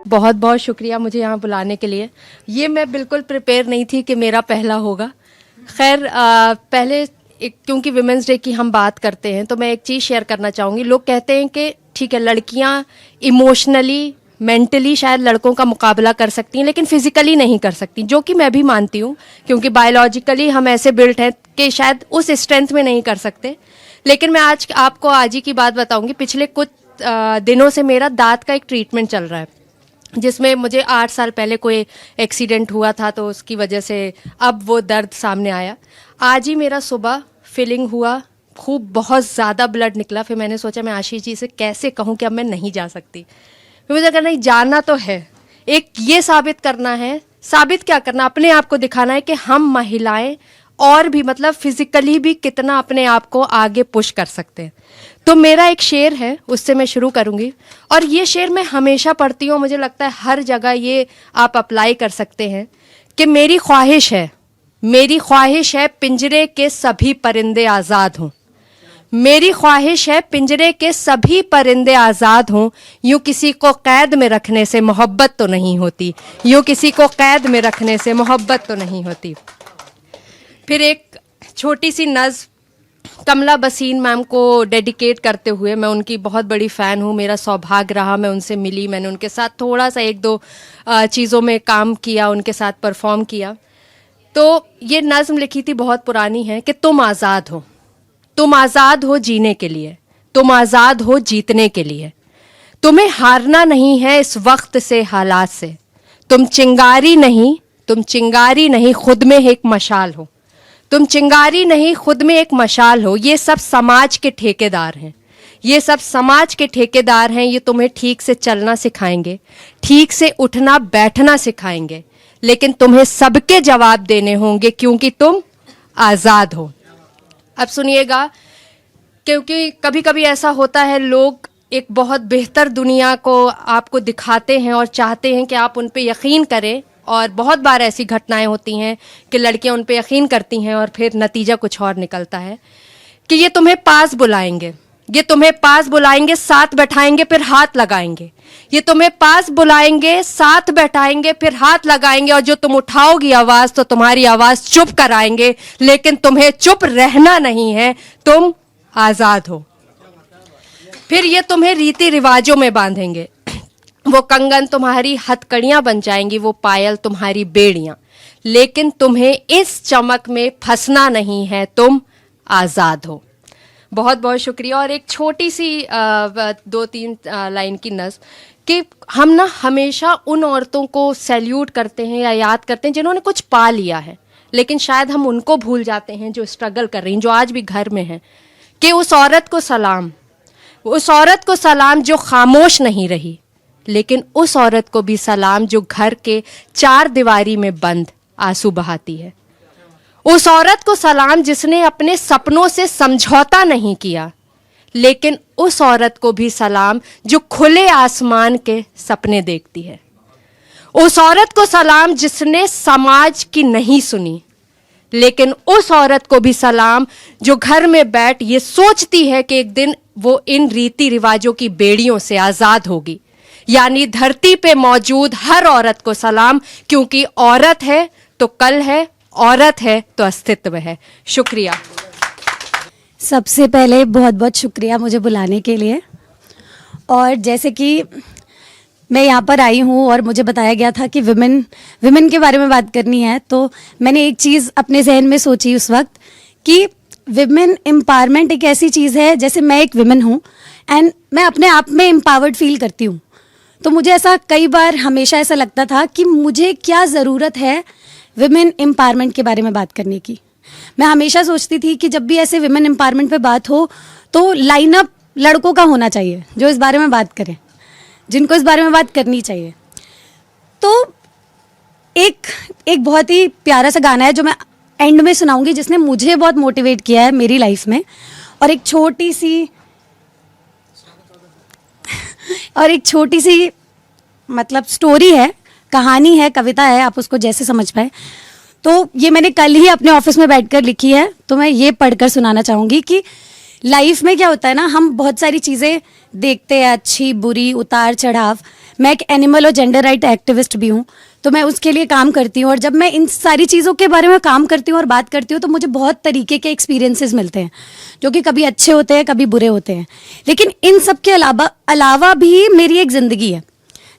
बहुत बहुत शुक्रिया मुझे यहाँ बुलाने के लिए। ये मैं बिल्कुल प्रिपेयर नहीं थी कि मेरा पहला होगा। खैर पहले क्योंकि विमेंस डे की हम बात करते हैं तो मैं एक चीज़ शेयर करना चाहूँगी। लोग कहते हैं कि ठीक है लड़कियाँ इमोशनली मेंटली शायद लड़कों का मुकाबला कर सकती हैं लेकिन फिजिकली नहीं कर सकती, जो कि मैं भी मानती हूँ क्योंकि बायोलॉजिकली हम ऐसे बिल्ट हैं कि शायद उस स्ट्रेंथ में नहीं कर सकते। लेकिन मैं आज ही की बात बताऊँगी। पिछले कुछ दिनों से मेरा दांत का एक ट्रीटमेंट चल रहा है जिसमें मुझे 8 साल पहले कोई एक्सीडेंट हुआ था तो उसकी वजह से अब वो दर्द सामने आया। आज ही मेरा सुबह फिलिंग हुआ, खूब बहुत ज़्यादा ब्लड निकला। फिर मैंने सोचा मैं आशीष जी से कैसे कहूँ कि अब मैं नहीं जा सकती। फिर मुझे करना जाना तो है, एक ये साबित करना है। साबित क्या करना, अपने आप को दिखाना है कि हम महिलाएं और भी मतलब फिजिकली भी कितना अपने आप को आगे पुश कर सकते हैं। तो मेरा एक शेर है, उससे मैं शुरू करूंगी और ये शेर मैं हमेशा पढ़ती हूँ। मुझे लगता है हर जगह ये आप अप्लाई कर सकते हैं कि मेरी ख्वाहिश है पिंजरे के सभी परिंदे आज़ाद हों। मेरी ख्वाहिश है पिंजरे के सभी परिंदे आज़ाद हों। यूं किसी को कैद में रखने से मोहब्बत तो नहीं होती, यूं किसी को कैद में रखने से मोहब्बत तो नहीं होती। फिर एक छोटी सी नज़्म कमला बसीन मैम को डेडिकेट करते हुए, मैं उनकी बहुत बड़ी फ़ैन हूँ, मेरा सौभाग्य रहा मैं उनसे मिली, मैंने उनके साथ थोड़ा सा 1-2 चीज़ों में काम किया, उनके साथ परफॉर्म किया। तो ये नज़्म लिखी थी, बहुत पुरानी है कि तुम आज़ाद हो, तुम आज़ाद हो जीने के लिए, तुम आज़ाद हो जीतने के लिए, तुम्हें हारना नहीं है इस वक्त से हालात से, तुम चिंगारी नहीं खुद में एक मशाल हो, तुम चिंगारी नहीं खुद में एक मशाल हो। ये सब समाज के ठेकेदार हैं, ये सब समाज के ठेकेदार हैं। ये तुम्हें ठीक से चलना सिखाएंगे, ठीक से उठना बैठना सिखाएंगे, लेकिन तुम्हें सबके जवाब देने होंगे क्योंकि तुम आज़ाद हो। अब सुनिएगा, क्योंकि कभी कभी ऐसा होता है लोग एक बहुत बेहतर दुनिया को आपको दिखाते हैं और चाहते हैं कि आप उन पे यकीन करें, और बहुत बार ऐसी घटनाएं होती हैं कि लड़कियां उन पे यकीन करती हैं और फिर नतीजा कुछ और निकलता है कि ये तुम्हें पास बुलाएंगे, ये तुम्हें पास बुलाएंगे, साथ बैठाएंगे फिर हाथ लगाएंगे, ये तुम्हें पास बुलाएंगे, साथ बैठाएंगे फिर हाथ लगाएंगे, और जो तुम उठाओगी आवाज़ तो तुम्हारी आवाज़ चुप कराएंगे, लेकिन तुम्हें चुप रहना नहीं है, तुम आज़ाद हो। फिर ये तुम्हें रीति रिवाजों में बांधेंगे, वो कंगन तुम्हारी हथकड़ियाँ बन जाएंगी, वो पायल तुम्हारी बेड़ियाँ, लेकिन तुम्हें इस चमक में फंसना नहीं है, तुम आज़ाद हो। बहुत बहुत शुक्रिया। और एक छोटी सी 2-3 लाइन की नज़्म कि हम ना हमेशा उन औरतों को सैल्यूट करते हैं या याद करते हैं जिन्होंने कुछ पा लिया है, लेकिन शायद हम उनको भूल जाते हैं जो स्ट्रगल कर रही हैं, जो आज भी घर में हैं। कि उस औरत को सलाम जो खामोश नहीं रही, लेकिन उस औरत को भी सलाम जो घर के 4 दीवारी में बंद आंसू बहाती है। उस औरत को सलाम जिसने अपने सपनों से समझौता नहीं किया, लेकिन उस औरत को भी सलाम जो खुले आसमान के सपने देखती है। उस औरत को सलाम जिसने समाज की नहीं सुनी, लेकिन उस औरत को भी सलाम जो घर में बैठ ये सोचती है कि एक दिन वो इन रीति रिवाजों की बेड़ियों से आज़ाद होगी। यानी धरती पे मौजूद हर औरत को सलाम, क्योंकि औरत है तो कल है, औरत है तो अस्तित्व है। शुक्रिया। सबसे पहले बहुत बहुत शुक्रिया मुझे बुलाने के लिए। और जैसे कि मैं यहाँ पर आई हूँ और मुझे बताया गया था कि विमेन के बारे में बात करनी है, तो मैंने एक चीज़ अपने जहन में सोची उस वक्त कि विमेन एम्पावरमेंट एक ऐसी चीज़ है, जैसे मैं एक विमेन हूँ एंड मैं अपने आप में एम्पावर्ड फील करती हूँ। तो मुझे ऐसा कई बार हमेशा ऐसा लगता था कि मुझे क्या ज़रूरत है विमेन एम्पावरमेंट के बारे में बात करने की। मैं हमेशा सोचती थी कि जब भी ऐसे विमेन एम्पावरमेंट पे बात हो तो लाइनअप लड़कों का होना चाहिए जो इस बारे में बात करें, जिनको इस बारे में बात करनी चाहिए। तो एक बहुत ही प्यारा सा गाना है जो मैं एंड में सुनाऊंगी, जिसने मुझे बहुत मोटिवेट किया है मेरी लाइफ में। और एक छोटी सी मतलब स्टोरी है, कहानी है, कविता है, आप उसको जैसे समझ पाए। तो ये मैंने कल ही अपने ऑफिस में बैठकर लिखी है, तो मैं ये पढ़कर सुनाना चाहूँगी कि लाइफ में क्या होता है ना, हम बहुत सारी चीज़ें देखते हैं, अच्छी बुरी उतार चढ़ाव। मैं एक एनिमल और जेंडर राइट एक्टिविस्ट भी हूँ, तो मैं उसके लिए काम करती हूँ। और जब मैं इन सारी चीज़ों के बारे में काम करती हूँ और बात करती हूँ तो मुझे बहुत तरीके के एक्सपीरियंसेस मिलते हैं, जो कि कभी अच्छे होते हैं, कभी बुरे होते हैं। लेकिन इन सब के अलावा भी मेरी एक ज़िंदगी है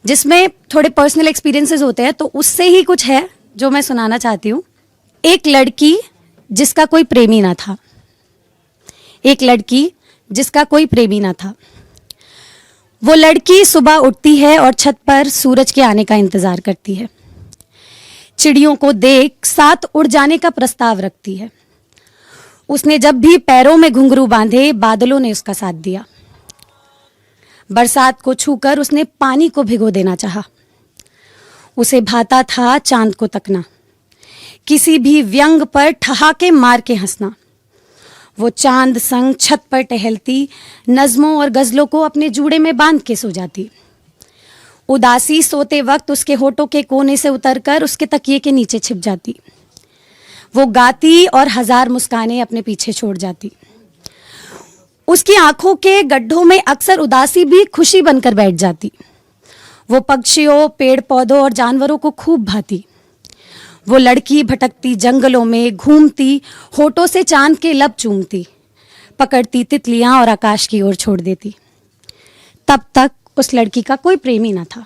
जिसमें थोड़े पर्सनल एक्सपीरियंसेस होते हैं, तो उससे ही कुछ है जो मैं सुनाना चाहती हूँ। एक लड़की जिसका कोई प्रेमी ना था, एक लड़की जिसका कोई प्रेमी ना था। वो लड़की सुबह उठती है और छत पर सूरज के आने का इंतजार करती है। चिड़ियों को देख साथ उड़ जाने का प्रस्ताव रखती है। उसने जब भी पैरों में घुंघरू बांधे, बादलों ने उसका साथ दिया। बरसात को छूकर उसने पानी को भिगो देना चाहा। उसे भाता था चांद को तकना, किसी भी व्यंग पर ठहाके मार के हंसना। वो चांद संग छत पर टहलती, नज़मों और गज़लों को अपने जूड़े में बांध के सो जाती। उदासी सोते वक्त उसके होठों के कोने से उतरकर उसके तकिए के नीचे छिप जाती। वो गाती और हजार मुस्कानें अपने पीछे छोड़ जाती। उसकी आंखों के गड्ढों में अक्सर उदासी भी खुशी बनकर बैठ जाती। वो पक्षियों, पेड़ पौधों और जानवरों को खूब भाती। वो लड़की भटकती जंगलों में, घूमती, होठों से चांद के लब चूमती, पकड़ती तितलियां और आकाश की ओर छोड़ देती। तब तक उस लड़की का कोई प्रेमी न था।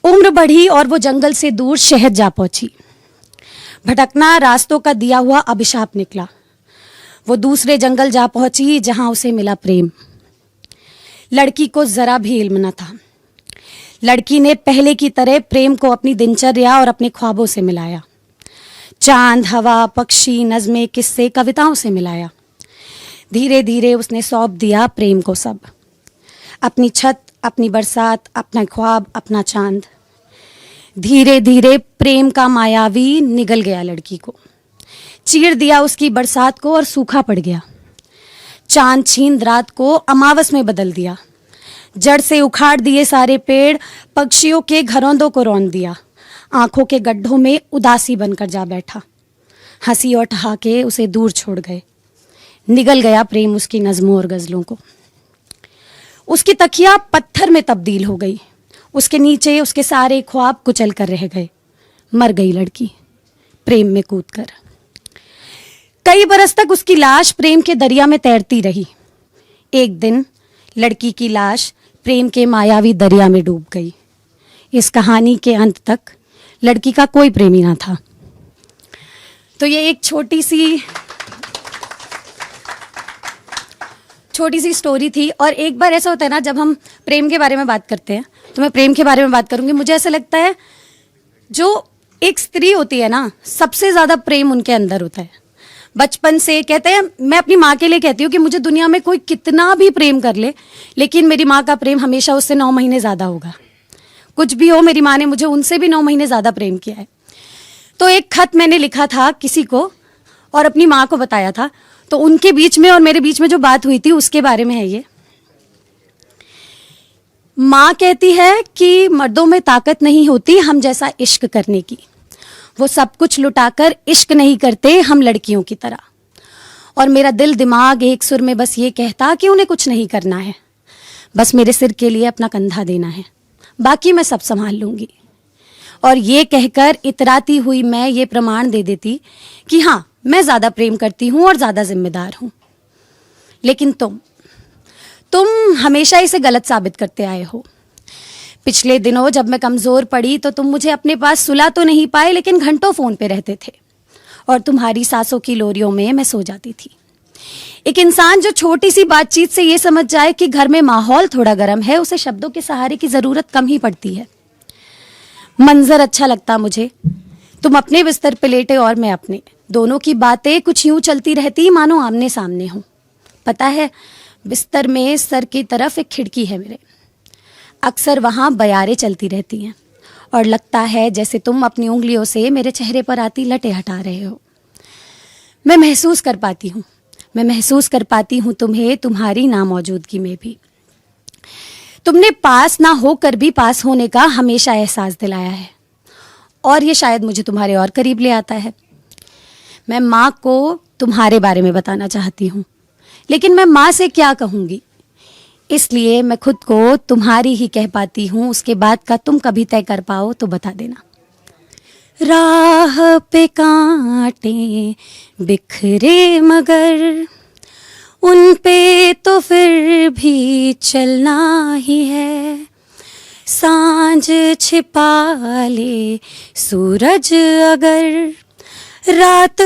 उम्र बढ़ी और वो जंगल से दूर शहर जा पहुंची। भटकना रास्तों का दिया हुआ अभिशाप निकला। वो दूसरे जंगल जा पहुंची जहां उसे मिला प्रेम। लड़की को जरा भी इल्म न था। लड़की ने पहले की तरह प्रेम को अपनी दिनचर्या और अपने ख्वाबों से मिलाया। चांद, हवा, पक्षी, नज़में, किस्से, कविताओं से मिलाया। धीरे धीरे उसने सौंप दिया प्रेम को सब, अपनी छत, अपनी बरसात, अपना ख्वाब, अपना चांद। धीरे धीरे प्रेम का मायावी निगल गया लड़की को, चीर दिया उसकी बरसात को और सूखा पड़ गया। चांद छींद रात को अमावस में बदल दिया। जड़ से उखाड़ दिए सारे पेड़, पक्षियों के घरौंदों को रौंद दिया। आंखों के गड्ढों में उदासी बनकर जा बैठा। हंसी और ठहाके उसे दूर छोड़ गए। निगल गया प्रेम उसकी नज़मों और गज़लों को। उसकी तकिया पत्थर में तब्दील हो गई। उसके नीचे उसके सारे ख्वाब कुचल कर रह गए। मर गई लड़की प्रेम में कूदकर। कई बरस तक उसकी लाश प्रेम के दरिया में तैरती रही। एक दिन लड़की की लाश प्रेम के मायावी दरिया में डूब गई। इस कहानी के अंत तक लड़की का कोई प्रेमी ना था। तो ये एक छोटी सी स्टोरी थी। और एक बार ऐसा होता है ना, जब हम प्रेम के बारे में बात करते हैं, तो मैं प्रेम के बारे में बात करूंगी। मुझे ऐसा लगता है जो एक स्त्री होती है ना, सबसे ज्यादा प्रेम उनके अंदर होता है। बचपन से कहते हैं, मैं अपनी माँ के लिए कहती हूँ कि मुझे दुनिया में कोई कितना भी प्रेम कर ले, लेकिन मेरी माँ का प्रेम हमेशा उससे 9 महीने ज्यादा होगा। कुछ भी हो, मेरी माँ ने मुझे उनसे भी 9 महीने ज्यादा प्रेम किया है। तो एक खत मैंने लिखा था किसी को और अपनी माँ को बताया था। तो उनके बीच में और मेरे बीच में जो बात हुई थी उसके बारे में है ये। माँ कहती है कि मर्दों में ताकत नहीं होती हम जैसा इश्क करने की। वो सब कुछ लुटाकर इश्क नहीं करते हम लड़कियों की तरह। और मेरा दिल दिमाग एक सुर में बस ये कहता कि उन्हें कुछ नहीं करना है, बस मेरे सिर के लिए अपना कंधा देना है, बाकी मैं सब संभाल लूंगी। और ये कहकर इतराती हुई मैं ये प्रमाण दे देती कि हाँ, मैं ज्यादा प्रेम करती हूं और ज्यादा जिम्मेदार हूं। लेकिन तुम हमेशा इसे गलत साबित करते आए हो। पिछले दिनों जब मैं कमजोर पड़ी तो तुम मुझे अपने पास सुला तो नहीं पाए, लेकिन घंटों फोन पे रहते थे और तुम्हारी सांसों की लोरियों में मैं सो जाती थी। एक इंसान जो छोटी सी बातचीत से ये समझ जाए कि घर में माहौल थोड़ा गर्म है, उसे शब्दों के सहारे की जरूरत कम ही पड़ती है। मंजर अच्छा लगता मुझे, तुम अपने बिस्तर पे लेटे और मैं अपने, दोनों की बातें कुछ यूं चलती रहती मानो आमने सामने हो। पता है, बिस्तर में सर की तरफ एक खिड़की है मेरे, अक्सर वहां बयारें चलती रहती हैं और लगता है जैसे तुम अपनी उंगलियों से मेरे चेहरे पर आती लटें हटा रहे हो। मैं महसूस कर पाती हूँ तुम्हें तुम्हारी नामौजूदगी में भी। तुमने पास ना होकर भी पास होने का हमेशा एहसास दिलाया है और ये शायद मुझे तुम्हारे और करीब ले आता है। मैं माँ को तुम्हारे बारे में बताना चाहती हूँ, लेकिन मैं माँ से क्या कहूँगी, इसलिए मैं खुद को तुम्हारी ही कह पाती हूँ। उसके बाद का तुम कभी तय कर पाओ तो बता देना। राह पे कांटे बिखरे मगर उन पे तो फिर भी चलना ही है। सांझ छिपा ले सूरज अगर, रात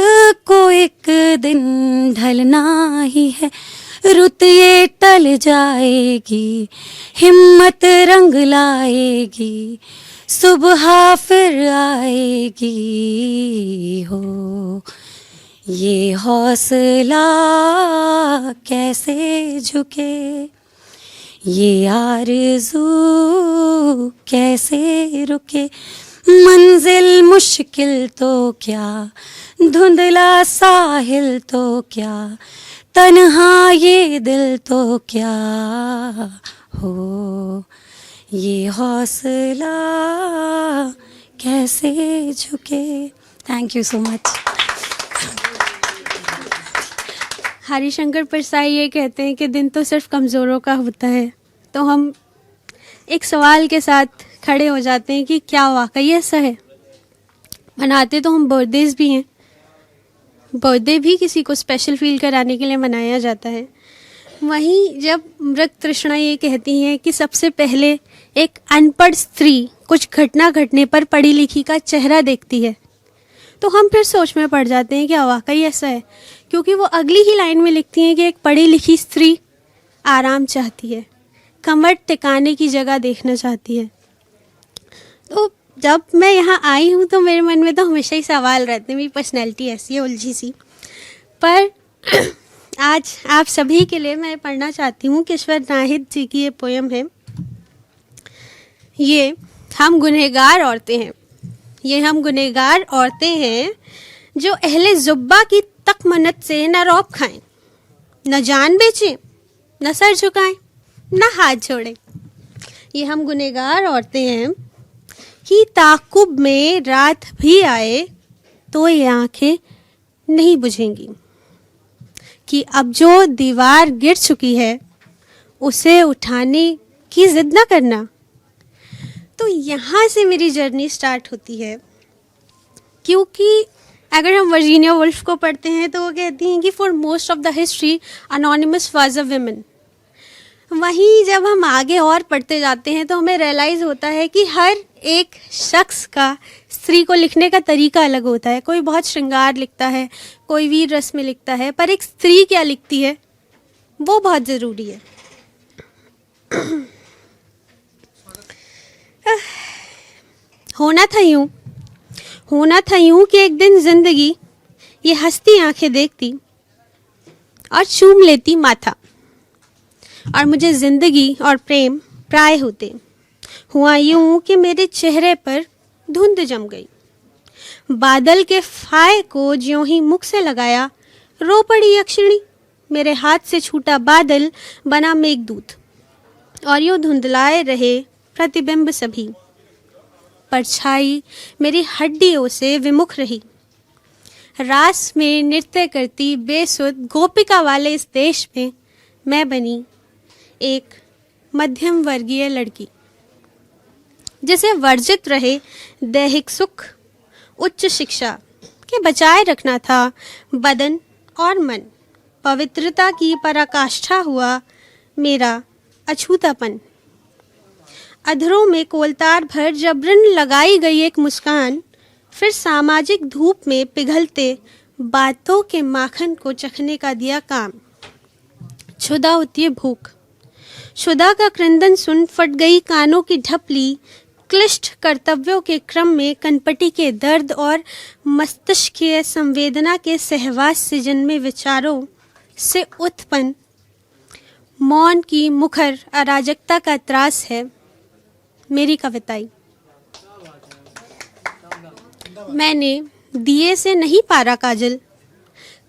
को एक दिन ढलना ही है। रुत ये टल जाएगी, हिम्मत रंग लाएगी, सुबह फिर आएगी हो। ये हौसला कैसे झुके, ये आरज़ू कैसे रुके। मंजिल मुश्किल तो क्या, धुंधला साहिल तो क्या, तन्हा ये दिल तो क्या हो। ये हौसला कैसे झुके। Thank you so much. Harishankar Parsai ये कहते हैं कि दिन तो सिर्फ कमज़ोरों का होता है। तो हम एक सवाल के साथ खड़े हो जाते हैं कि क्या वाकई ऐसा है? मनाते तो हम बर्थडेज भी हैं, बर्थडे भी किसी को स्पेशल फील कराने के लिए मनाया जाता है। वहीं जब मृग तृष्णा ये कहती हैं कि सबसे पहले एक अनपढ़ स्त्री कुछ घटना घटने पर पढ़ी लिखी का चेहरा देखती है, तो हम फिर सोच में पड़ जाते हैं कि वाकई ऐसा है, क्योंकि वो अगली ही लाइन में लिखती हैं कि एक पढ़ी लिखी स्त्री आराम चाहती है, कमर टिकाने की जगह देखना चाहती है। तो जब मैं यहाँ आई हूँ तो मेरे मन में तो हमेशा ही सवाल रहते हैं, मेरी पर्सनैलिटी ऐसी है उलझी सी। पर आज आप सभी के लिए मैं पढ़ना चाहती हूँ किश्वर नाहिद जी की ये पोयम है। ये हम गुनहगार औरतें हैं, ये हम गुनहगार औरतें हैं जो अहले जुब्बा की तकमन्नत से न रौब खाएं, न जान बेचें, न सर झुकाएं, न हाथ जोड़ें। ये हम गुनहगार औरतें हैं कि ताकुब में रात भी आए तो ये आंखें नहीं बुझेंगी, कि अब जो दीवार गिर चुकी है उसे उठाने की जिद न करना। तो यहाँ से मेरी जर्नी स्टार्ट होती है, क्योंकि अगर हम वर्जीनिया वुल्फ को पढ़ते हैं तो वो कहती हैं कि for most of the history anonymous was a women. वहीं जब हम आगे और पढ़ते जाते हैं तो हमें रियलाइज़ होता है कि हर एक शख्स का स्त्री को लिखने का तरीका अलग होता है। कोई बहुत श्रृंगार लिखता है, कोई वीर रस में लिखता है, पर एक स्त्री क्या लिखती है वो बहुत ज़रूरी है। होना था यूं कि एक दिन जिंदगी ये हंसती आंखें देखती और चूम लेती माथा, और मुझे जिंदगी और प्रेम प्राय होते। हुआ यूं कि मेरे चेहरे पर धुंध जम गई, बादल के फाय को ज्यों ही मुख से लगाया रो पड़ी यक्षिणी। मेरे हाथ से छूटा बादल बना मेघदूत, और यूं धुंधलाए रहे प्रतिबिंब सभी। परछाई मेरी हड्डियों से विमुख रही, रास में नृत्य करती बेसुध गोपिका वाले इस देश में मैं बनी एक मध्यम वर्गीय लड़की, जिसे वर्जित रहे दैहिक सुख, उच्च शिक्षा के बचाए रखना था बदन और मन। पवित्रता की पराकाष्ठा हुआ मेरा अछूतापन। अधरों में कोलतार भर जबरन लगाई गई एक मुस्कान, फिर सामाजिक धूप में पिघलते बातों के माखन को चखने का दिया काम। क्षुधा होती है भूख, क्षुधा का क्रंदन सुन फट गई कानों की ढपली। क्लिष्ट कर्तव्यों के क्रम में कनपटी के दर्द और मस्तिष्कीय संवेदना के सहवास से जन्मे विचारों से उत्पन्न मौन की मुखर अराजकता का त्रास है मेरी कविताई। मैंने दिए से नहीं पारा काजल,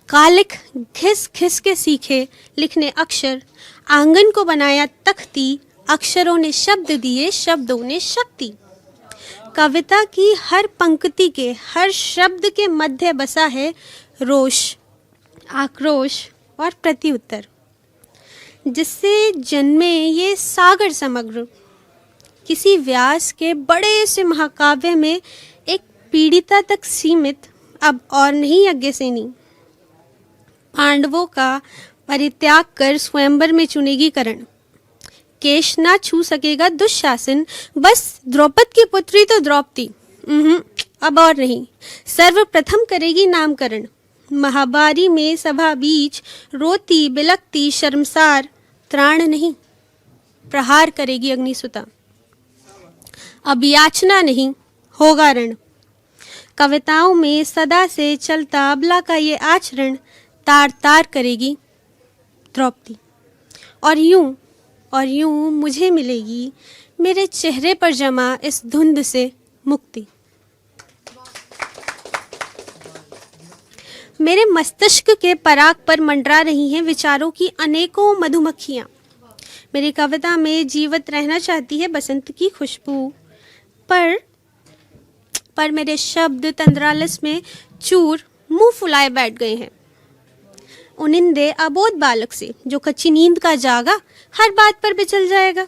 कालिक घिस घिस के सीखे लिखने अक्षर। आंगन को बनाया तख्ती, अक्षरों ने शब्द दिए, शब्दों ने शक्ति। कविता की हर पंक्ति के हर शब्द के मध्य बसा है रोष, आक्रोश और प्रत्युत्तर, जिससे जन्मे ये सागर समग्र किसी व्यास के बड़े से महाकाव्य में एक पीड़िता तक सीमित अब और नहीं यज्ञसेनी। पांडवों का परित्याग कर स्वयंवर में चुनेगी कर्ण, केश ना छू सकेगा दुशासन, बस द्रौपद की पुत्री तो द्रौपदी, अब और नहीं, सर्वप्रथम करेगी नामकरण। महाबारी में सभा बीच रोती बिलकती शर्मसार, त्राण नहीं प्रहार करेगी अग्निसुता। अब याचना नहीं होगा रण, कविताओं में सदा से चलता अबला का ये आचरण तार तार करेगी द्रौपदी। और यूं मुझे मिलेगी मेरे चेहरे पर जमा इस धुंध से मुक्ति। मेरे मस्तिष्क के पराग पर मंडरा रही हैं विचारों की अनेकों मधुमक्खियाँ। मेरी कविता में जीवित रहना चाहती है बसंत की खुशबू, पर मेरे शब्द तंद्रालस में चूर मुंह फुलाए बैठ गए हैं। उनिंदे अबोध बालक से जो कच्ची नींद का जागा हर बात पर बिचल जाएगा।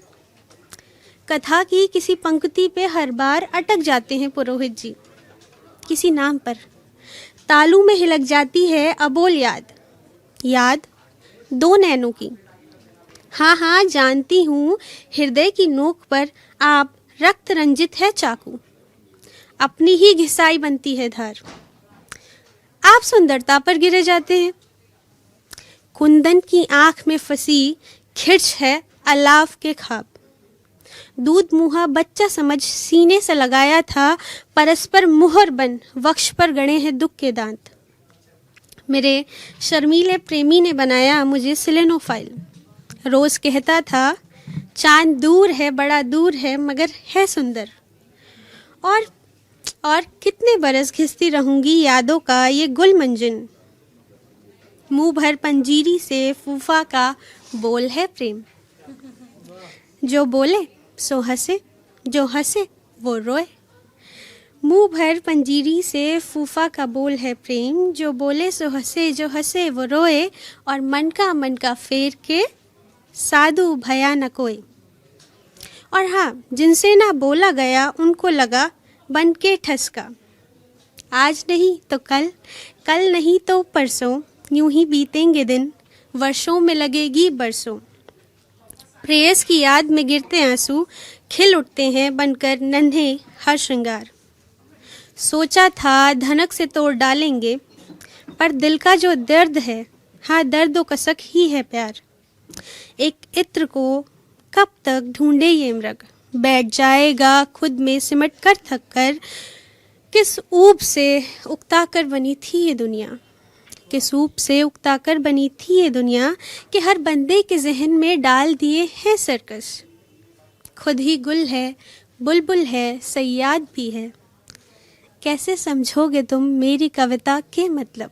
कथा की किसी पंक्ति पे हर बार अटक जाते हैं पुरोहित जी, किसी नाम पर तालू में हिलक जाती है अबोल याद दो नैनों की। हाँ जानती हूँ हृदय की नोक पर आप रक्त रंजित है चाकू, अपनी ही घिसाई बनती है धार। आप सुंदरता पर गिरे जाते हैं, कुंदन की आंख में फंसी खिर्च है अलाव के खाब। दूध मुहा बच्चा समझ सीने से लगाया था, परस्पर मुहर बन वक्ष पर गड़े हैं दुख के दांत। मेरे शर्मीले प्रेमी ने बनाया मुझे सिलेनोफाइल। रोज कहता था चांद दूर है बड़ा दूर है मगर है सुंदर। और कितने बरस घिसती रहूंगी यादों का ये गुल मंजन। मुंह भर पंजीरी से फूफा का बोल है प्रेम, जो बोले सो हंसे, जो हंसे वो रोए। मुंह भर पंजीरी से फूफा का बोल है प्रेम, जो बोले सो हंसे, जो हंसे वो रोए। और मन का फेर के साधु भया न कोई। और हाँ, जिनसे ना बोला गया उनको लगा बन के ठसका। आज नहीं तो कल, कल नहीं तो परसों, यूं ही बीतेंगे दिन, वर्षों में लगेगी बरसों। प्रेयस की याद में गिरते आंसू खिल उठते हैं बनकर नन्हे हर श्रृंगार। सोचा था धनक से तोड़ डालेंगे, पर दिल का जो दर्द है, हाँ दर्द व कसक ही है प्यार। एक इत्र को कब तक ढूंढे ये मृग, बैठ जाएगा खुद में सिमट कर थक कर। किस ऊब से उकता कर बनी थी ये दुनिया, किस ऊब से उकता कर बनी थी ये दुनिया, कि हर बंदे के जहन में डाल दिए हैं सर्कस। खुद ही गुल है, बुलबुल है, सयाद भी है। कैसे समझोगे तुम मेरी कविता के मतलब।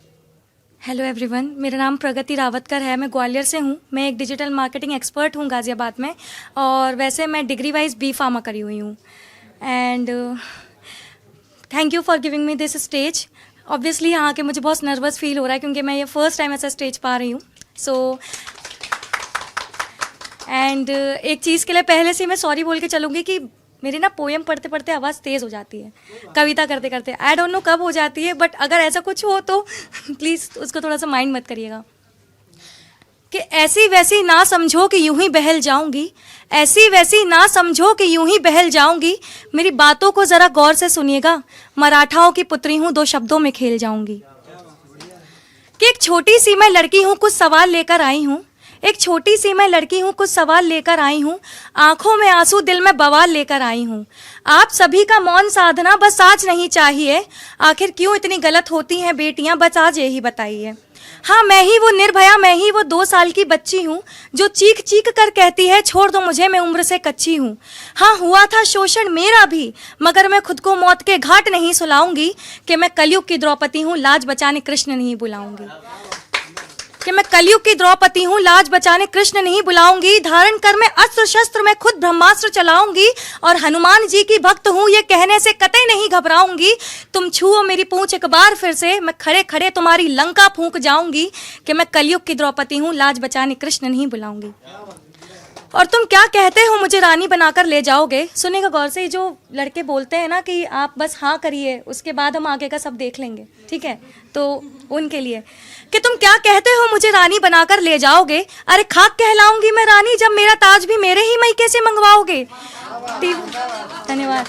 हेलो एवरीवन, मेरा नाम प्रगति रावतकर है। मैं ग्वालियर से हूँ। मैं एक डिजिटल मार्केटिंग एक्सपर्ट हूँ गाज़ियाबाद में, और वैसे मैं डिग्री वाइज बी फार्मा करी हुई हूँ। And thank you for giving me this stage. Obviously यहाँ के मुझे बहुत नर्वस फील हो रहा है, क्योंकि मैं ये फर्स्ट टाइम ऐसा स्टेज पा रही हूँ। सो एंड एक चीज़ के लिए पहले से मैं सॉरी बोल के चलूँगी कि मेरी ना पोएम पढ़ते पढ़ते आवाज़ तेज़ हो जाती है, कविता करते करते। आई डोंट नो कब हो जाती है, बट अगर ऐसा कुछ हो तो प्लीज़ उसको थोड़ा सा माइंड मत करिएगा। कि ऐसी वैसी ना समझो कि यूं ही बहल जाऊंगी, ऐसी वैसी ना समझो कि यूं ही बहल जाऊंगी। मेरी बातों को ज़रा गौर से सुनिएगा, मराठाओं की पुत्री हूँ, दो शब्दों में खेल जाऊंगी। कि एक छोटी सी मैं लड़की हूँ, कुछ सवाल लेकर आई हूँ। एक छोटी सी मैं लड़की हूँ, कुछ सवाल लेकर आई हूँ। आंखों में आंसू, दिल में बवाल लेकर आई हूँ। आप सभी का मौन साधना बस आज नहीं चाहिए। आखिर क्यों इतनी गलत होती हैं बेटियां, बस आज यही बताइए। हाँ, मैं ही वो निर्भया, मैं ही वो 2 साल की बच्ची हूँ, जो चीख चीख कर कहती है छोड़ दो मुझे, मैं उम्र से कच्ची हूँ। हाँ, हुआ था शोषण मेरा भी, मगर मैं खुद को मौत के घाट नहीं सुलाऊंगी। कि मैं कलयुग की द्रौपदी हूँ, लाज बचाने कृष्ण नहीं बुलाऊंगी। कि मैं कलयुग की द्रौपदी हूँ, लाज बचाने कृष्ण नहीं बुलाऊंगी, धारण कर मैं अस्त्र शस्त्र मैं खुद ब्रह्मास्त्र चलाऊंगी, और हनुमान जी की भक्त हूँ ये कहने से कतई नहीं घबराऊंगी। तुम छुओ मेरी पूंछ एक बार फिर से, मैं खड़े खड़े तुम्हारी लंका फूंक जाऊंगी, कि मैं कलयुग की द्रौपदी हूँ, लाज बचाने कृष्ण नहीं बुलाऊंगी। और तुम क्या कहते हो मुझे रानी बनाकर ले जाओगे। सुनिएगा गौर से, जो लड़के बोलते हैं ना कि आप बस हाँ करिए, उसके बाद हम आगे का सब देख लेंगे, ठीक है, तो उनके लिए कि तुम क्या कहते हो मुझे रानी बनाकर ले जाओगे। अरे खाक कहलाऊंगी मैं रानी जब मेरा ताज भी मेरे ही मैके से मंगवाओगे। धन्यवाद।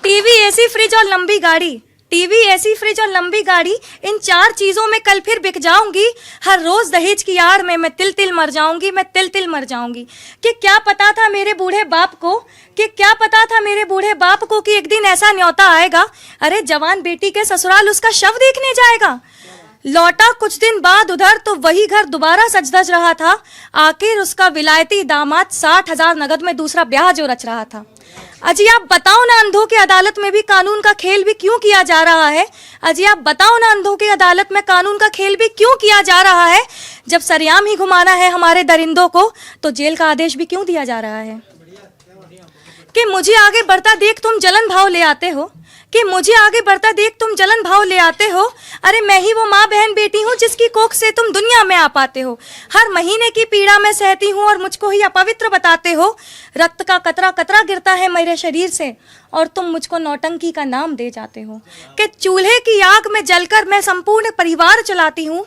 टीवी, एसी, फ्रिज और लंबी गाड़ी, टीवी, एसी, फ्रिज और लंबी गाड़ी, इन 4 चीजों में कल फिर बिक जाऊंगी। हर रोज दहेज की आड़ में मैं तिल तिल मर जाऊंगी, मैं तिल तिल मर जाऊंगी। कि क्या पता था मेरे बूढ़े बाप को, कि क्या पता था मेरे बूढ़े बाप को कि एक दिन ऐसा न्योता आएगा। अरे जवान बेटी के ससुराल उसका शव देखने जाएगा। लौटा कुछ दिन बाद उधर तो वही घर दोबारा सज धज रहा था। आखिर उसका विलायती दामाद 60,000 नगद में दूसरा ब्याह जो रच रहा था। अजी आप बताओ ना, अंधों की अदालत में भी कानून का खेल भी क्यों किया जा रहा है। अजी आप बताओ ना, अंधों की अदालत में कानून का खेल भी क्यों किया जा रहा है। जब सरेआम ही घुमाना है हमारे दरिंदों को, तो जेल का आदेश भी क्यों दिया जा रहा है। कि मुझे आगे बढ़ता देख तुम जलन भाव ले आते हो, कि मुझे आगे बढ़ता देख तुम जलन भाव ले आते हो। अरे मैं ही वो माँ बहन बेटी हूँ जिसकी कोख से तुम दुनिया में आ पाते हो। हर महीने की पीड़ा मैं सहती हूँ और मुझको ही अपवित्र बताते हो। रक्त का कतरा कतरा गिरता है मेरे शरीर से और तुम मुझको नौटंकी का नाम दे जाते हो। कि चूल्हे की आग में जलकर मैं संपूर्ण परिवार चलाती हूँ,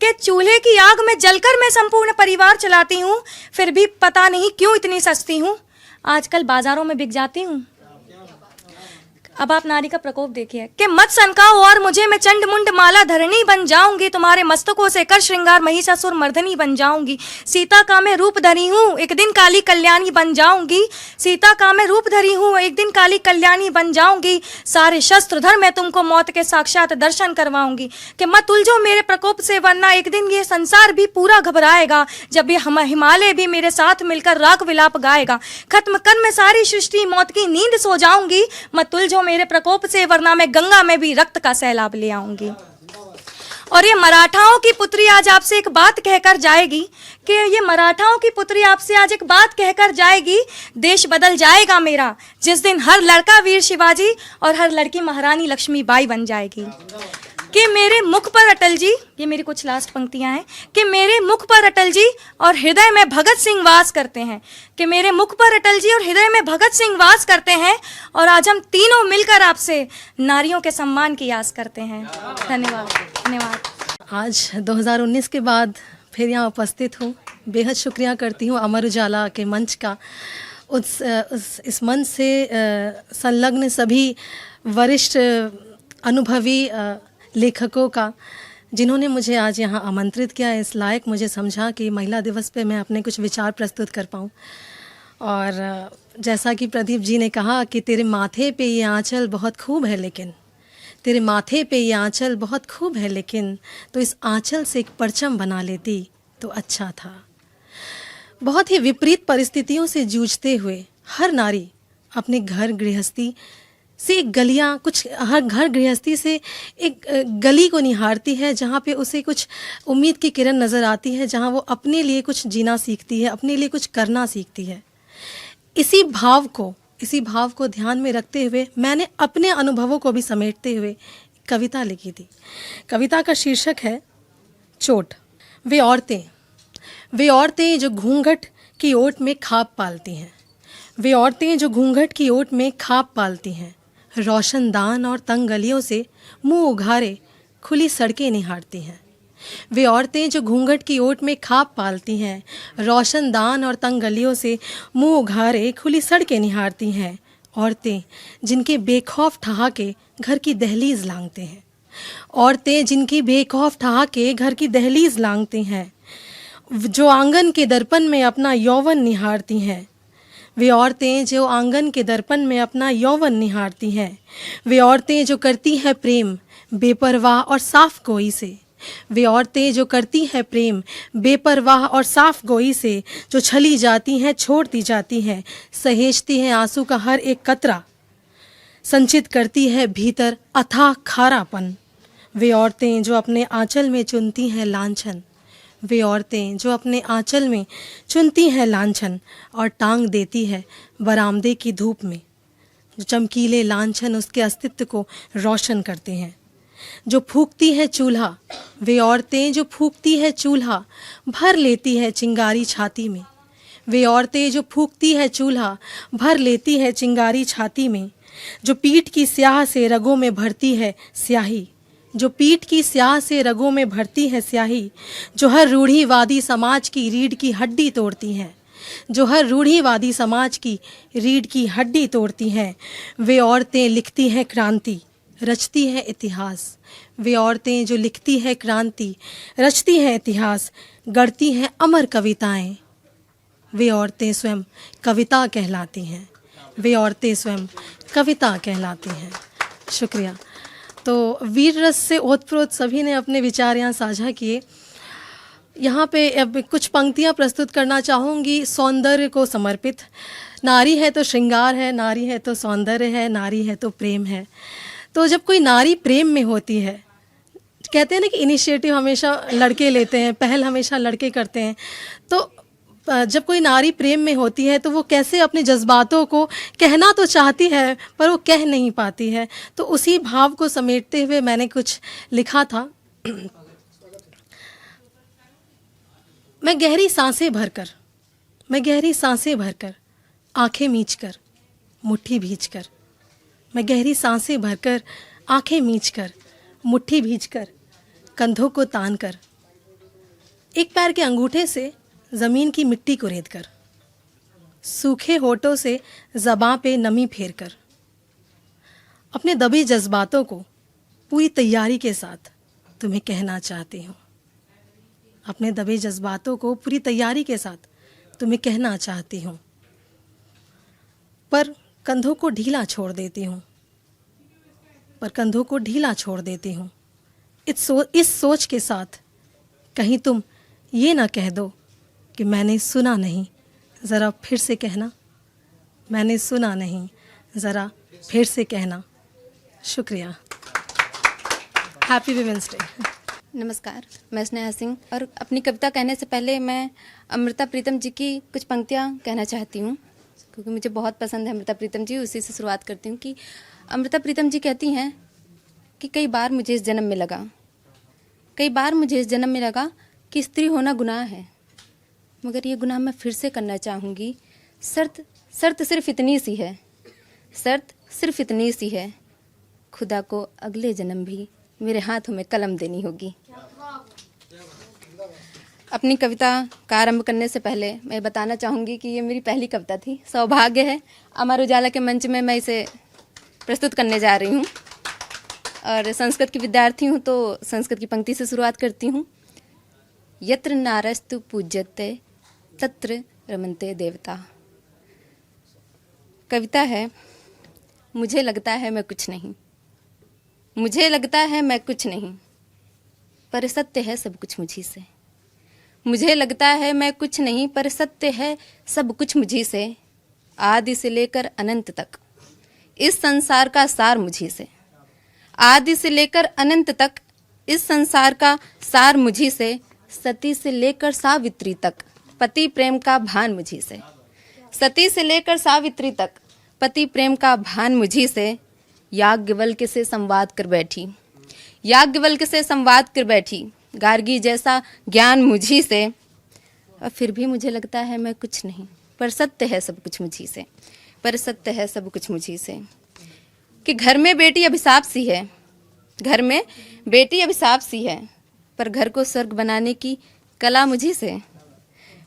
कि चूल्हे की आग में जलकर मैं संपूर्ण परिवार चलाती हूँ, फिर भी पता नहीं क्यों इतनी सस्ती हूँ। आजकल बाजारों में बिक जाती हूँ। अब आप नारी का प्रकोप देखिए कि मत सनकाओ और मुझे, मैं चंड मुंड माला धरणी बन जाऊंगी, तुम्हारे मस्तकों से कर श्रृंगार महिषासुर मर्दनी बन जाऊंगी। सीता का मैं रूप धरी हूँ, एक दिन काली कल्याणी बन जाऊंगी। सीता का मैं रूप धरी हूँ, एक दिन काली कल्याणी बन जाऊंगी। सारे शस्त्र धर मैं तुमको मौत के साक्षात दर्शन करवाऊंगी। कि मत उलझो मेरे प्रकोप से, वरना एक दिन ये संसार भी पूरा घबराएगा, जब ये हिमालय भी मेरे साथ मिलकर राग विलाप गाएगा। खत्म कर मैं सारी सृष्टि, मौत की नींद सो जाऊंगी। मत उलझो मेरे प्रकोप से, वरना मैं गंगा में भी रक्त का सैलाब ले आऊंगी। और ये मराठाओं की पुत्री आज आपसे एक बात कहकर जाएगी, कि ये मराठाओं की पुत्री आपसे आज एक बात कहकर जाएगी। देश बदल जाएगा मेरा जिस दिन हर लड़का वीर शिवाजी और हर लड़की महारानी लक्ष्मीबाई बन जाएगी। कि मेरे मुख पर अटल जी, ये मेरी कुछ लास्ट पंक्तियां हैं, कि मेरे मुख पर अटल जी और हृदय में भगत सिंह वास करते हैं। कि मेरे मुख पर अटल जी और हृदय में भगत सिंह वास करते हैं, और आज हम तीनों मिलकर आपसे नारियों के सम्मान की आस करते हैं। धन्यवाद। धन्यवाद। आज 2019 के बाद फिर यहाँ उपस्थित हूँ। बेहद शुक्रिया करती हूँ अमर उजाला के मंच का, इस मंच से संलग्न सभी वरिष्ठ अनुभवी लेखकों का, जिन्होंने मुझे आज यहाँ आमंत्रित किया, इस लायक मुझे समझा कि महिला दिवस पे मैं अपने कुछ विचार प्रस्तुत कर पाऊँ। और जैसा कि प्रदीप जी ने कहा कि तेरे माथे पे ये आंचल बहुत खूब है, लेकिन तेरे माथे पे ये आंचल बहुत खूब है, लेकिन तो इस आंचल से एक परचम बना लेती तो अच्छा था। बहुत ही विपरीत परिस्थितियों से जूझते हुए हर नारी अपने घर गृहस्थी से एक गलियाँ, कुछ हर घर गृहस्थी से एक गली को निहारती है, जहाँ पे उसे कुछ उम्मीद की किरण नज़र आती है, जहाँ वो अपने लिए कुछ जीना सीखती है, अपने लिए कुछ करना सीखती है। इसी भाव को ध्यान में रखते हुए मैंने अपने अनुभवों को भी समेटते हुए कविता लिखी थी। कविता का शीर्षक है चोट। वे औरतें जो घूंघट की ओट में खाप पालती हैं, वे औरतें जो घूंघट की ओट में खाप पालती हैं, रोशनदान और तंग गलियों से मुंह उघारे खुली सड़कें निहारती हैं। वे औरतें जो घूंघट की ओट में खाप पालती हैं, रोशनदान और तंग गलियों से मुंह उघारे खुली सड़कें निहारती हैं। औरतें जिनके बेखौफ ठहाके घर की दहलीज लांघते हैं, औरतें जिनकी बेखौफ ठहाके घर की दहलीज लांघती हैं, जो आंगन के दर्पण में अपना यौवन निहारती हैं। वे औरतें जो आंगन के दर्पण में अपना यौवन निहारती हैं। वे औरतें जो करती हैं प्रेम बेपरवाह और साफ गोई से, वे औरतें जो करती हैं प्रेम बेपरवाह और साफ गोई से, जो छली जाती हैं, छोड़ती जाती हैं, सहेजती हैं आंसू का हर एक कतरा, संचित करती है भीतर अथाह खारापन। वे औरतें जो अपने आंचल में चुनती हैं लांछन, वे औरतें जो अपने आंचल में चुनती हैं लांछन और टांग देती है बरामदे की धूप में, जो चमकीले लांछन उसके अस्तित्व को रोशन करते हैं। जो फूंकती है चूल्हा, वे औरतें जो फूंकती है चूल्हा, भर लेती है चिंगारी छाती में। वे औरतें जो फूंकती है चूल्हा, भर लेती है चिंगारी छाती में। जो पीठ की स्याह से रगों में भरती है स्याही, जो पीठ की स्याह से रगों में भरती है स्याही, जो हर रूढ़िवादी समाज की रीढ़ की हड्डी तोड़ती हैं, जो हर रूढ़िवादी समाज की रीढ़ की हड्डी तोड़ती हैं। वे औरतें लिखती हैं क्रांति, रचती है इतिहास। वे औरतें जो लिखती है क्रांति, रचती है इतिहास, गढ़ती हैं अमर कविताएं। वे औरतें स्वयं कविता कहलाती हैं, वे औरतें स्वयं कविता कहलाती हैं। शुक्रिया। तो वीर रस से ओतप्रोत सभी ने अपने विचार यहाँ साझा किए। यहाँ पे अब कुछ पंक्तियाँ प्रस्तुत करना चाहूँगी सौंदर्य को समर्पित। नारी है तो श्रृंगार है, नारी है तो सौंदर्य है, नारी है तो प्रेम है। तो जब कोई नारी प्रेम में होती है, कहते हैं ना कि इनिशिएटिव हमेशा लड़के लेते हैं, पहल हमेशा लड़के करते हैं, तो जब कोई नारी प्रेम में होती है तो वो कैसे अपने जज्बातों को कहना तो चाहती है पर वो कह नहीं पाती है। तो उसी भाव को समेटते हुए मैंने कुछ लिखा था। मैं गहरी सांसें भरकर, मैं गहरी सांसें भरकर, आंखें मींचकर, मुट्ठी भींचकर, मैं गहरी सांसें भरकर, आंखें मींचकर, मुट्ठी भींचकर, कंधों को तान कर, एक पैर के अंगूठे से ज़मीन की मिट्टी को रेत कर, सूखे होठों से ज़बां पे नमी फेर कर, अपने दबे जज्बातों को पूरी तैयारी के साथ तुम्हें कहना चाहती हूँ। अपने दबे जज्बातों को पूरी तैयारी के साथ तुम्हें कहना चाहती हूँ, पर कंधों को ढीला छोड़ देती हूँ, पर कंधों को ढीला छोड़ देती हूँ। इस सोच के साथ कहीं तुम ये ना कह दो कि मैंने सुना नहीं, ज़रा फिर से कहना, मैंने सुना नहीं, ज़रा फिर से कहना। शुक्रिया। Happy women's day. नमस्कार, मैं स्नेहा सिंह और अपनी कविता कहने से पहले मैं अमृता प्रीतम जी की कुछ पंक्तियाँ कहना चाहती हूँ, क्योंकि मुझे बहुत पसंद है अमृता प्रीतम जी। उसी से शुरुआत करती हूँ कि अमृता प्रीतम जी कहती हैं कि कई बार मुझे इस जन्म में लगा, कई बार मुझे इस जन्म में लगा कि स्त्री होना गुनाह है, मगर ये गुनाह मैं फिर से करना चाहूँगी। शर्त सिर्फ इतनी सी है, शर्त सिर्फ इतनी सी है, खुदा को अगले जन्म भी मेरे हाथों में कलम देनी होगी। अपनी कविता का आरंभ करने से पहले मैं बताना चाहूँगी कि ये मेरी पहली कविता थी। सौभाग्य है अमर उजाला के मंच में मैं इसे प्रस्तुत करने जा रही हूँ और संस्कृत की विद्यार्थी हूँ, तो संस्कृत की पंक्ति से शुरुआत करती हूँ। यत्र नारस्तु पूज्यते तत्र रमन्ते देवता। कविता है, मुझे लगता है मैं कुछ नहीं, मुझे लगता है मैं कुछ नहीं, पर सत्य है सब कुछ मुझी से। मुझे लगता है मैं कुछ नहीं, पर सत्य है सब कुछ मुझी से। आदि से लेकर अनंत तक इस संसार का सार मुझी से। आदि से लेकर अनंत तक इस संसार का सार मुझी से। सती से लेकर सावित्री तक पति प्रेम का भान मुझी से। सती से लेकर सावित्री तक पति प्रेम का भान मुझी से। याज्ञवल्क्य से संवाद कर बैठी, याज्ञवल्क्य से संवाद कर बैठी, गार्गी जैसा ज्ञान मुझी से। और फिर भी मुझे लगता है मैं कुछ नहीं, पर सत्य है सब कुछ मुझी से, पर सत्य है सब कुछ मुझी से। कि घर में बेटी अभिशाप सी है, घर में बेटी अभिशाप सी है, पर घर को स्वर्ग बनाने की कला मुझी से।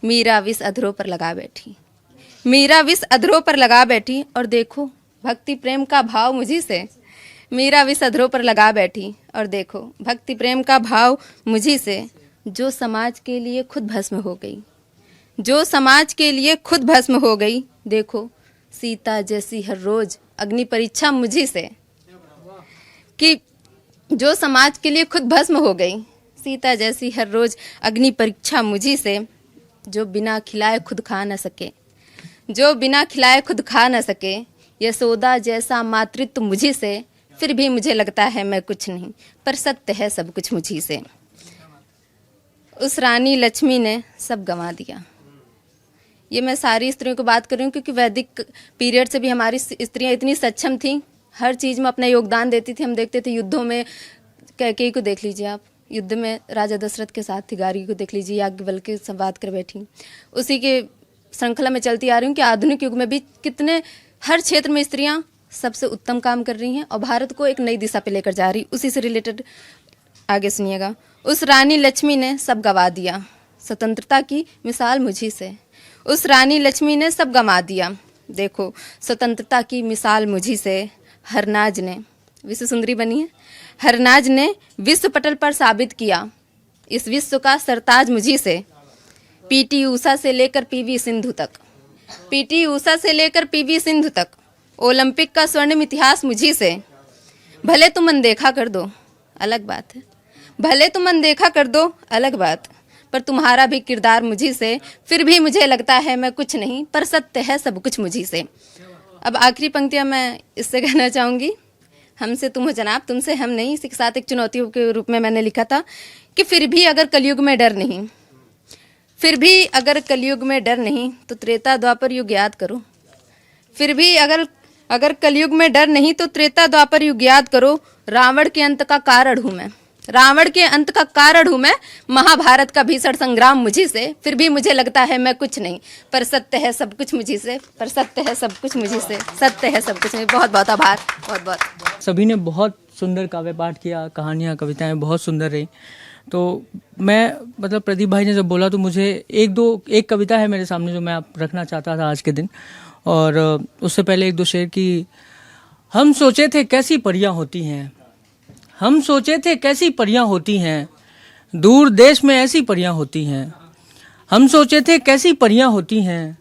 मीरा विष अधरों पर लगा बैठी, मीरा विष अधरों पर लगा बैठी, और देखो भक्ति प्रेम का भाव मुझी से। मीरा विष अधरों पर लगा बैठी और देखो भक्ति प्रेम का भाव मुझी से। जो समाज के लिए खुद भस्म हो गई, जो समाज के लिए खुद भस्म हो गई, देखो सीता जैसी हर रोज अग्नि परीक्षा मुझी से। कि जो समाज के लिए खुद भस्म हो गई, सीता जैसी हर रोज अग्नि परीक्षा मुझी से। जो बिना खिलाए खुद खा न सके, जो बिना खिलाए खुद खा न सके, यशोदा जैसा मातृत्व मुझी से। फिर भी मुझे लगता है मैं कुछ नहीं, पर सत्य है सब कुछ मुझी से। उस रानी लक्ष्मी ने सब गंवा दिया। ये मैं सारी स्त्रियों की बात कर रही हूँ क्योंकि वैदिक पीरियड से भी हमारी स्त्रियाँ इतनी सक्षम थीं, हर चीज़ में अपना योगदान देती थी। हम देखते थे युद्धों में, कैकेयी को देख लीजिए आप, युद्ध में राजा दशरथ के साथ थी, गार्गी को देख लीजिए, याज्ञवल्क्य के संवाद कर बैठी। उसी के श्रृंखला में चलती आ रही हूँ कि आधुनिक युग में भी कितने हर क्षेत्र में स्त्रियाँ सबसे उत्तम काम कर रही हैं और भारत को एक नई दिशा पे लेकर जा रही। उसी से रिलेटेड आगे सुनिएगा। उस रानी लक्ष्मी ने सब गंवा दिया, स्वतंत्रता की मिसाल मुझी से। उस रानी लक्ष्मी ने सब गंवा दिया, देखो स्वतंत्रता की मिसाल मुझी से। हरनाज ने, विश्व सुंदरी बनी है, हरनाज ने विश्व पटल पर साबित किया इस विश्व का सरताज मुझी से। पीटी ऊषा से लेकर पीवी सिंधु तक, पीटी ऊषा से लेकर पीवी सिंधु तक, ओलंपिक का स्वर्णिम इतिहास मुझी से। भले तुम अनदेखा कर दो, अलग बात है, भले तुम अनदेखा कर दो अलग बात, पर तुम्हारा भी किरदार मुझी से। फिर भी मुझे लगता है मैं कुछ नहीं, पर सत्य है सब कुछ मुझी से। अब आखिरी पंक्तियां मैं इससे कहना चाहूँगी, हमसे तुम हो जनाब, तुमसे हम नहीं। इसी के साथ एक चुनौती के रूप में मैंने लिखा था कि फिर भी अगर कलयुग में डर नहीं, फिर भी अगर कलयुग में डर नहीं तो त्रेता द्वापर युग याद करो। फिर भी अगर कलयुग में डर नहीं तो त्रेता द्वापर युग याद करो। रावण के अंत का कारण हूँ मैं, रावण के अंत का कारण हूँ मैं, महाभारत का भीषण संग्राम मुझी से। फिर भी मुझे लगता है मैं कुछ नहीं, पर सत्य है सब कुछ मुझी से, पर सत्य है सब कुछ मुझी से, सत्य है सब कुछ। बहुत बहुत आभार, बहुत बहुत। सभी ने बहुत सुंदर काव्य पाठ किया, कहानियाँ कविताएं बहुत सुंदर रही। तो मैं मतलब प्रदीप भाई ने जब बोला तो मुझे एक कविता है मेरे सामने जो मैं आप रखना चाहता था आज के दिन। और उससे पहले एक दो शेर की। हम सोचे थे कैसी परियां होती हैं, हम सोचे थे कैसी परियां होती हैं, दूर देश में ऐसी परियां होती हैं। हम सोचे थे कैसी परियां होती हैं,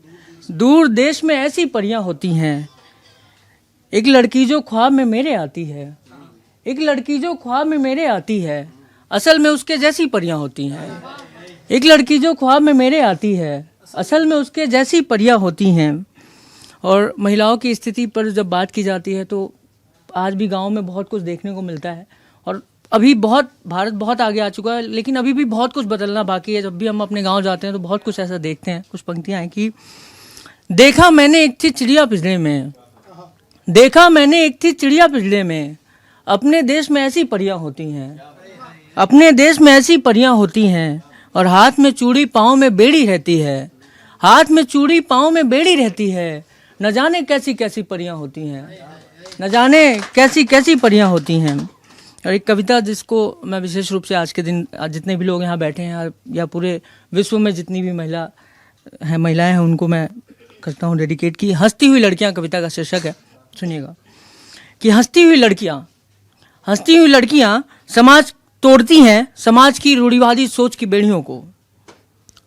दूर देश में ऐसी परियां होती हैं। एक लड़की जो ख्वाब में मेरे आती है, एक लड़की जो ख्वाब में मेरे आती है, असल में उसके जैसी परियां होती हैं। एक लड़की जो ख्वाब में मेरे आती है, असल में उसके जैसी परियां होती हैं। और महिलाओं की स्थिति पर जब बात की जाती है तो आज भी गांव में बहुत कुछ देखने को मिलता है। और अभी भारत बहुत आगे आ चुका है, लेकिन अभी भी बहुत कुछ बदलना बाकी है। जब भी हम अपने गांव जाते हैं तो बहुत कुछ ऐसा देखते हैं। कुछ पंक्तियां हैं कि देखा मैंने एक थी चिड़िया पिंजरे में, देखा मैंने एक थी चिड़िया पिंजरे में, अपने देश में ऐसी परियां होती हैं, अपने देश में ऐसी परियां होती हैं। और हाथ में चूड़ी पाँव में बेड़ी रहती है, हाथ में चूड़ी पाँव में बेड़ी रहती है। न जाने कैसी कैसी परियां होती हैं, न जाने कैसी कैसी परियां होती हैं। और एक कविता जिसको मैं विशेष रूप से आज के दिन जितने भी लोग यहाँ बैठे हैं या पूरे विश्व में जितनी भी महिलाएं हैं उनको मैं करता हूँ डेडिकेट की। हंसती हुई लड़कियाँ कविता का शीर्षक है, सुनिएगा कि हंसती हुई लड़कियाँ समाज तोड़ती हैं, समाज की रूढ़िवादी सोच की बेड़ियों को।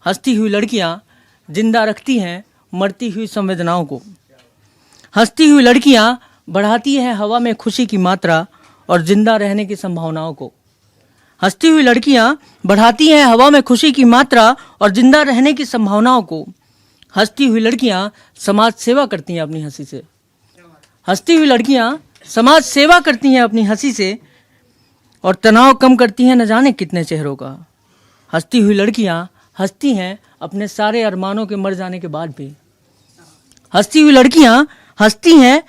हंसती हुई लड़कियाँ जिंदा रखती हैं मरती हुई संवेदनाओं को। हंसती हुई लड़कियां बढ़ाती हैं हवा में खुशी की मात्रा और जिंदा रहने की संभावनाओं को। हंसती हुई लड़कियां बढ़ाती हैं हवा में खुशी की मात्रा और जिंदा रहने की संभावनाओं को। हंसती हुई लड़कियां समाज सेवा करती हैं अपनी हंसी से। हंसती हुई लड़कियां समाज सेवा करती हैं अपनी हंसी से और तनाव कम करती हैं न जाने कितने चेहरों का। हंसती हुई लड़कियां हंसती हैं अपने सारे अरमानों के मर जाने के बाद भी। हंसती हुई लड़कियां हंसती हैं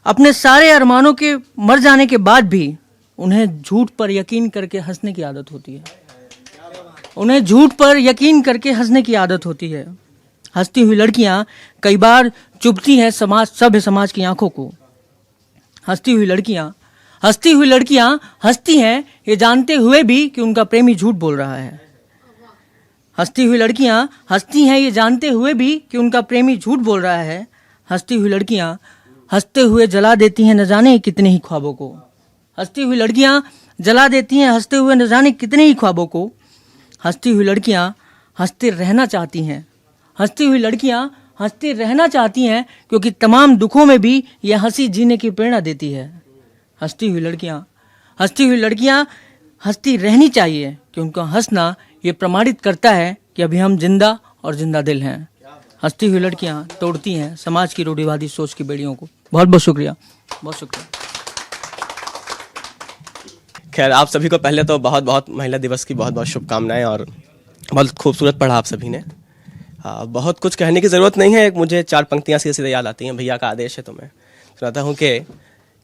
अपने सारे अरमानों के मर जाने के बाद भी। उन्हें झूठ पर यकीन करके हंसने की आदत होती है, उन्हें झूठ पर यकीन करके हंसने की आदत होती है। हंसती हुई लड़कियां कई बार चुभती हैं सभ्य समाज की आंखों को। हंसती हुई लड़कियां हंसती हैं ये जानते हुए भी कि उनका प्रेमी झूठ बोल रहा है। हंसती हुई लड़कियां हंसती हैं ये जानते हुए भी कि उनका प्रेमी झूठ बोल रहा है। हंसती हुई लड़कियां हंसते हुए जला देती हैं न जाने कितने ही ख्वाबों को। हंसती हुई लड़कियां जला देती हैं हंसते हुए न जाने कितने ही ख्वाबों को। हंसती हुई लड़कियां हंसते रहना चाहती हैं। हंसती हुई लड़कियां हंसते रहना चाहती हैं क्योंकि तमाम दुखों में भी यह हंसी जीने की प्रेरणा देती है। हंसती हुई लड़कियां हंसती रहनी चाहिए कि उनका हंसना ये प्रमाणित करता है कि अभी हम जिंदा और जिंदा दिल हैं। हंसती हुई लड़कियां तोड़ती हैं समाज की रूढ़िवादी सोच की बेड़ियों को। बहुत बहुत शुक्रिया, बहुत शुक्रिया। खैर, आप सभी को पहले तो बहुत बहुत महिला दिवस की बहुत बहुत शुभकामनाएं। और बहुत खूबसूरत पढ़ा आप सभी ने। बहुत कुछ कहने की ज़रूरत नहीं है, एक मुझे 4 पंक्तियाँ सीधे सीधे याद आती हैं। भैया का आदेश है तो मैं सुनाता हूँ कि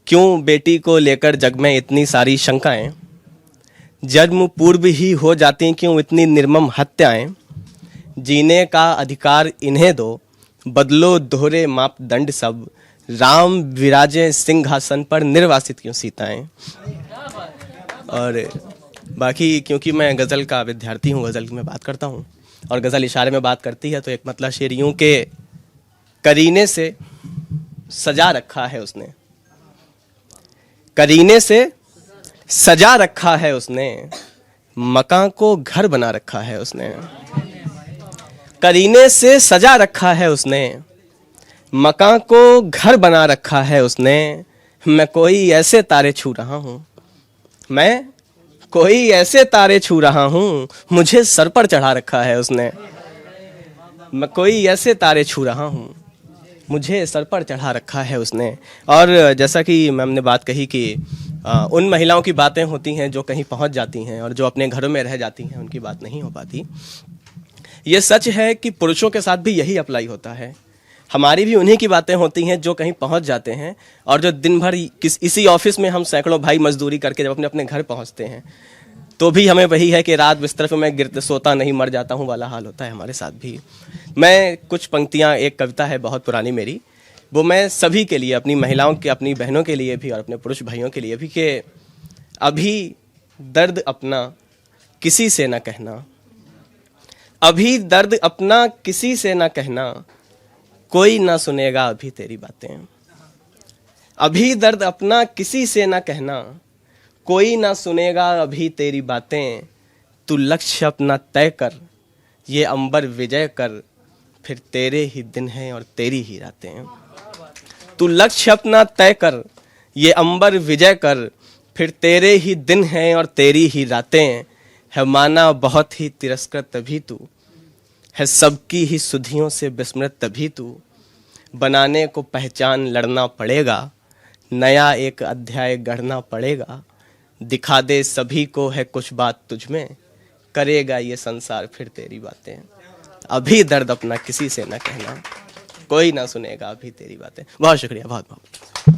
क्यों बेटी को लेकर जग में इतनी सारी शंकाएं, जन्म पूर्व ही हो जाती क्यों इतनी निर्मम हत्याएं, जीने का अधिकार इन्हें दो, बदलो दोहरे मापदंड सब, राम विराजे सिंहासन पर निर्वासित क्यों सीताएं। और बाकी क्योंकि मैं गज़ल का विद्यार्थी हूँ, गज़ल की मैं बात करता हूँ और गज़ल इशारे में बात करती है, तो एक मतलब शेर यूं के करीने से सजा रखा है उसने, करीने से सजा रखा है उसने, मकान को घर बना रखा है उसने। करीने से सजा रखा है उसने, मकान को घर बना रखा है उसने। मैं कोई ऐसे तारे छू रहा हूँ, मैं कोई ऐसे तारे छू रहा हूँ, मुझे सर पर चढ़ा रखा है उसने। मैं कोई ऐसे तारे छू रहा हूँ, मुझे सर पर चढ़ा रखा है उसने। और जैसा कि मैम ने बात कही कि उन महिलाओं की बातें होती हैं जो कहीं पहुंच जाती हैं और जो अपने घरों में रह जाती हैं, उनकी बात नहीं हो पाती। ये सच है कि पुरुषों के साथ भी यही अप्लाई होता है। हमारी भी उन्हीं की बातें होती हैं जो कहीं पहुंच जाते हैं और जो दिन भर इसी ऑफिस में हम सैकड़ों भाई मजदूरी करके जब अपने अपने घर पहुंचते हैं तो भी हमें वही है कि रात बिस्तर पे मैं गिरते सोता नहीं मर जाता हूं वाला हाल होता है हमारे साथ भी। मैं कुछ पंक्तियां, एक कविता है बहुत पुरानी मेरी, वो मैं सभी के लिए, अपनी महिलाओं के, अपनी बहनों के लिए भी और अपने पुरुष भाइयों के लिए भी, कि अभी दर्द अपना किसी से न कहना, अभी दर्द अपना किसी से न कहना, कोई ना सुनेगा अभी तेरी बातें। अभी दर्द अपना किसी से न कहना, कोई ना सुनेगा अभी तेरी बातें। तू लक्ष्य अपना तय कर, ये अंबर विजय कर, फिर तेरे ही दिन हैं और तेरी ही रातें। तू लक्ष्य अपना तय कर, ये अंबर विजय कर, फिर तेरे ही दिन हैं और तेरी ही रातें। है माना बहुत ही तिरस्कृत तभी तू, है सबकी ही सुधियों से विस्मृत तभी तू। बनाने को पहचान लड़ना पड़ेगा, नया एक अध्याय गढ़ना पड़ेगा। दिखा दे सभी को है कुछ बात तुझ में, करेगा ये संसार फिर तेरी बातें। अभी दर्द अपना किसी से न कहना, कोई ना सुनेगा अभी तेरी बातें। बहुत शुक्रिया, बहुत बहुत।